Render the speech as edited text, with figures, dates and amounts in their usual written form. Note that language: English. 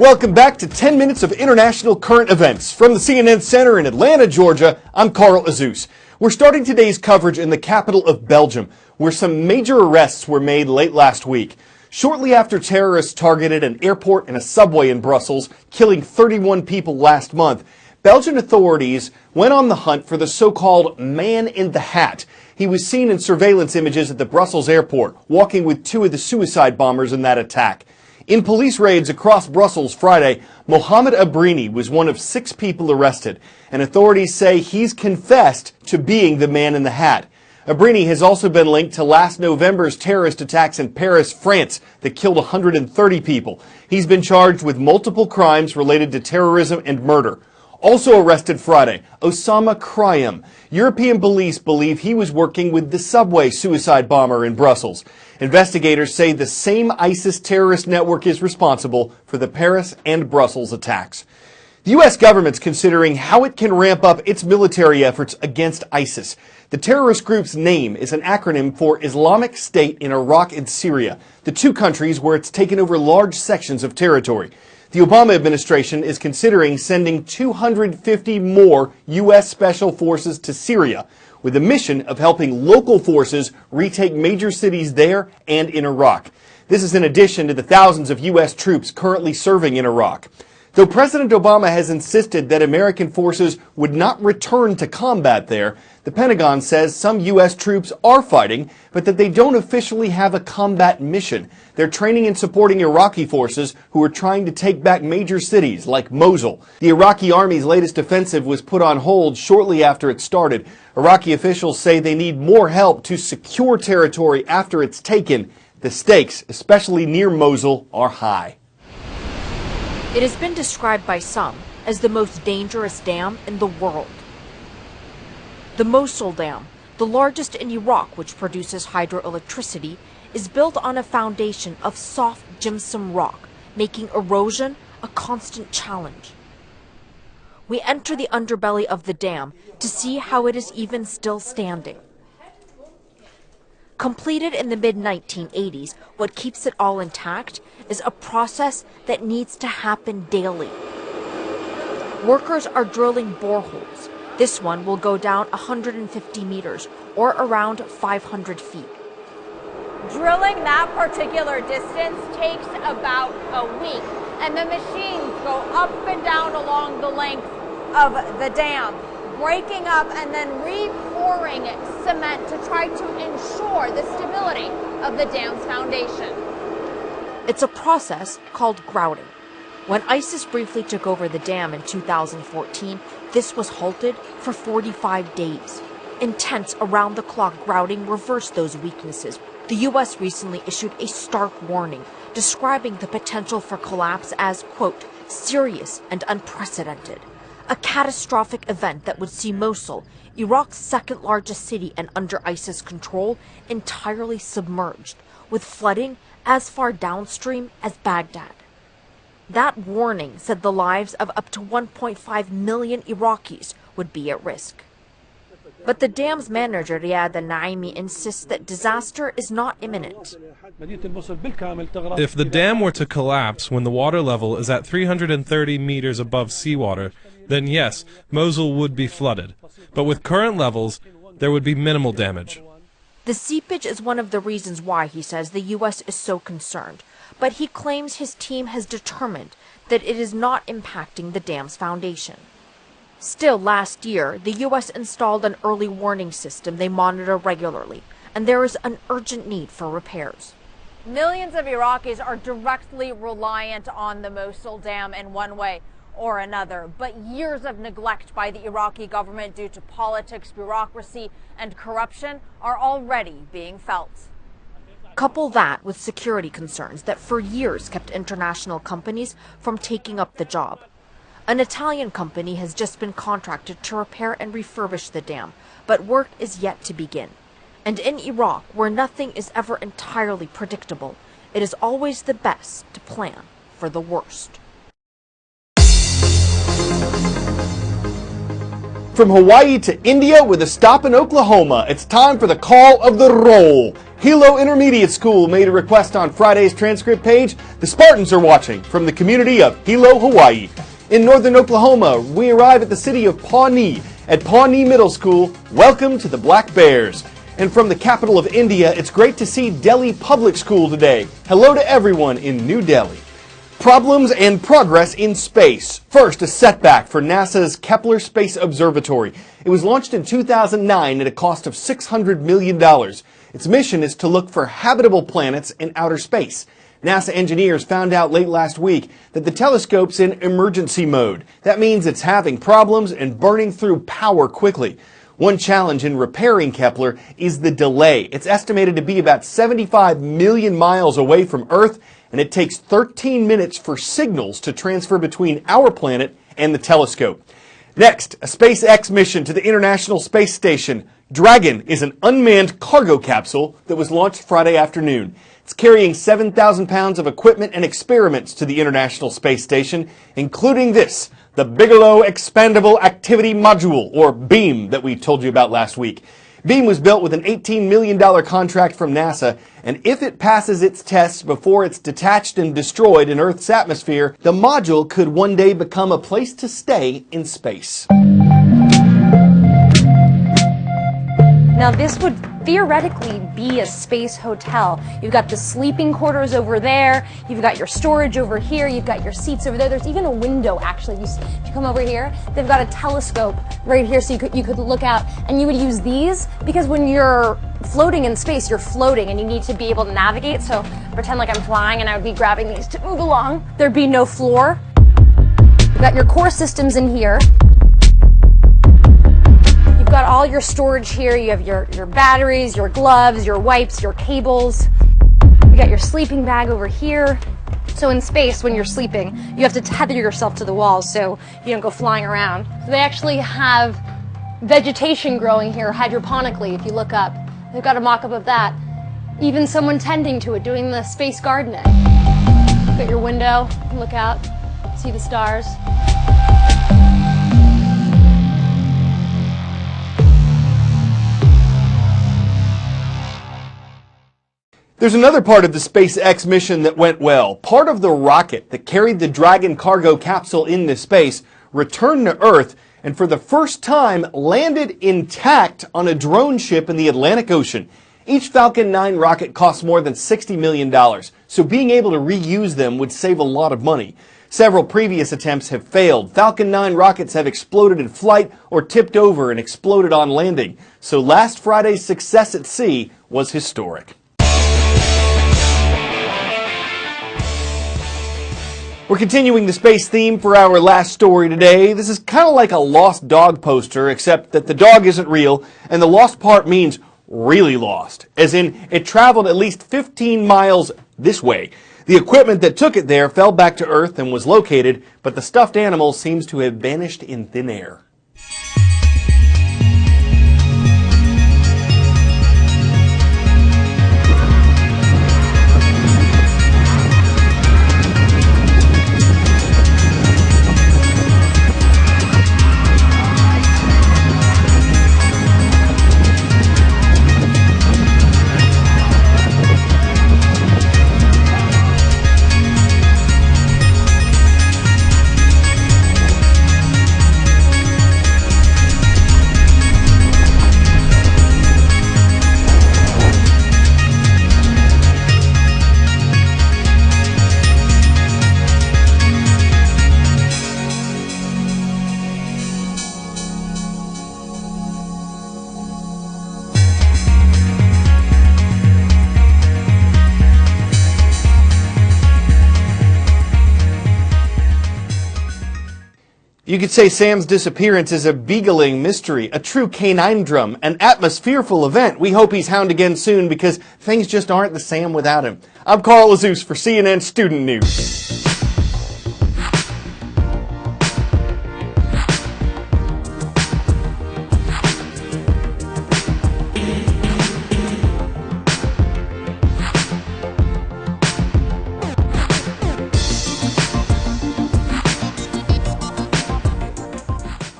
Welcome back to 10 minutes of international current events. From the CNN Center in Atlanta, Georgia, I'm Carl Azus. We're starting today's coverage in the capital of Belgium, where some major arrests were made late last week. Shortly after terrorists targeted an airport and a subway in Brussels, killing 31 people last month, Belgian authorities went on the hunt for the so-called man in the hat. He was seen in surveillance images at the Brussels airport, walking with two of the suicide bombers in that attack. In police raids across Brussels Friday, Mohamed Abrini was one of 6 people arrested, and authorities say he's confessed to being the man in the hat. Abrini has also been linked to last November's terrorist attacks in Paris, France, that killed 130 people. He's been charged with multiple crimes related to terrorism and murder. Also arrested Friday, Osama Krayem. European police believe he was working with the subway suicide bomber in Brussels. Investigators say the same ISIS terrorist network is responsible for the Paris and Brussels attacks. The U.S. government's considering how it can ramp up its military efforts against ISIS. The terrorist group's name is an acronym for Islamic State in Iraq and Syria, the 2 countries where it's taken over large sections of territory. The Obama administration is considering sending 250 more U.S. special forces to Syria, with the mission of helping local forces retake major cities there and in Iraq. This is in addition to the thousands of U.S. troops currently serving in Iraq. Though President Obama has insisted that American forces would not return to combat there, the Pentagon says some U.S. troops are fighting, but that they don't officially have a combat mission. They're training and supporting Iraqi forces who are trying to take back major cities like Mosul. The Iraqi army's latest offensive was put on hold shortly after it started. Iraqi officials say they need more help to secure territory after it's taken. The stakes, especially near Mosul, are high. It has been described by some as the most dangerous dam in the world. The Mosul Dam, the largest in Iraq which produces hydroelectricity, is built on a foundation of soft gypsum rock, making erosion a constant challenge. We enter the underbelly of the dam to see how it is even still standing. Completed in the mid-1980s, what keeps it all intact is a process that needs to happen daily. Workers are drilling boreholes. This one will go down 150 meters, or around 500 feet. Drilling that particular distance takes about a week, and the machines go up and down along the length of the dam, breaking up and then re-pouring cement to try to ensure the stability of the dam's foundation. It's a process called grouting. When ISIS briefly took over the dam in 2014, this was halted for 45 days. Intense around-the-clock grouting reversed those weaknesses. The U.S. recently issued a stark warning, describing the potential for collapse as, quote, serious and unprecedented. A catastrophic event that would see Mosul, Iraq's second-largest city and under ISIS control, entirely submerged, with flooding as far downstream as Baghdad. That warning said the lives of up to 1.5 million Iraqis would be at risk. But the dam's manager, Riyad al-Naimi, insists that disaster is not imminent. If the dam were to collapse when the water level is at 330 meters above seawater, then yes, Mosul would be flooded. But with current levels, there would be minimal damage. The seepage is one of the reasons why, he says, the U.S. is so concerned. But he claims his team has determined that it is not impacting the dam's foundation. Still, last year, the U.S. installed an early warning system they monitor regularly, and there is an urgent need for repairs. Millions of Iraqis are directly reliant on the Mosul Dam in one way or another, but years of neglect by the Iraqi government due to politics, bureaucracy, and corruption are already being felt. Couple that with security concerns that for years kept international companies from taking up the job. An Italian company has just been contracted to repair and refurbish the dam, but work is yet to begin. And in Iraq, where nothing is ever entirely predictable, it is always the best to plan for the worst. From Hawaii to India with a stop in Oklahoma, it's time for the call of the roll. Hilo Intermediate School made a request on Friday's transcript page. The Spartans are watching from the community of Hilo, Hawaii. In northern Oklahoma, we arrive at the city of Pawnee. At Pawnee Middle School, welcome to the Black Bears. And from the capital of India, it's great to see Delhi Public School today. Hello to everyone in New Delhi. Problems and progress in space. First, a setback for NASA's Kepler Space Observatory. It was launched in 2009 at a cost of $600 million. Its mission is to look for habitable planets in outer space. NASA engineers found out late last week that the telescope's in emergency mode. That means it's having problems and burning through power quickly. One challenge in repairing Kepler is the delay. It's estimated to be about 75 million miles away from Earth, and it takes 13 minutes for signals to transfer between our planet and the telescope. Next, a SpaceX mission to the International Space Station. Dragon is an unmanned cargo capsule that was launched Friday afternoon. It's carrying 7,000 pounds of equipment and experiments to the International Space Station, including this, the Bigelow Expandable Activity Module, or BEAM, that we told you about last week. BEAM was built with an $18 million contract from NASA, and if it passes its tests before it's detached and destroyed in Earth's atmosphere, the module could one day become a place to stay in space. Now this would theoretically be a space hotel. You've got the sleeping quarters over there, you've got your storage over here, you've got your seats over there. There's even a window actually. If you come over here, they've got a telescope right here so you could look out, and you would use these because when you're floating in space, you're floating and you need to be able to navigate. So pretend like I'm flying and I would be grabbing these to move along. There'd be no floor. You've got your core systems in here. You've got all your storage here. You have your batteries, your gloves, your wipes, your cables. You got your sleeping bag over here. So in space, when you're sleeping, you have to tether yourself to the walls so you don't go flying around. So they actually have vegetation growing here hydroponically, if you look up. They've got a mock-up of that. Even someone tending to it, doing the space gardening. You've got your window, look out, see the stars. There's another part of the SpaceX mission that went well. Part of the rocket that carried the Dragon cargo capsule into space returned to Earth and for the first time landed intact on a drone ship in the Atlantic Ocean. Each Falcon 9 rocket costs more than $60 million, so being able to reuse them would save a lot of money. Several previous attempts have failed. Falcon 9 rockets have exploded in flight or tipped over and exploded on landing. So last Friday's success at sea was historic. We're continuing the space theme for our last story today. This is kind of like a lost dog poster, except that the dog isn't real, and the lost part means really lost, as in it traveled at least 15 miles this way. The equipment that took it there fell back to Earth and was located, but the stuffed animal seems to have vanished in thin air. You could say Sam's disappearance is a beagling mystery, a true canine drum, an atmosphereful event. We hope he's hound again soon because things just aren't the Sam without him. I'm Carl Azus for CNN Student News.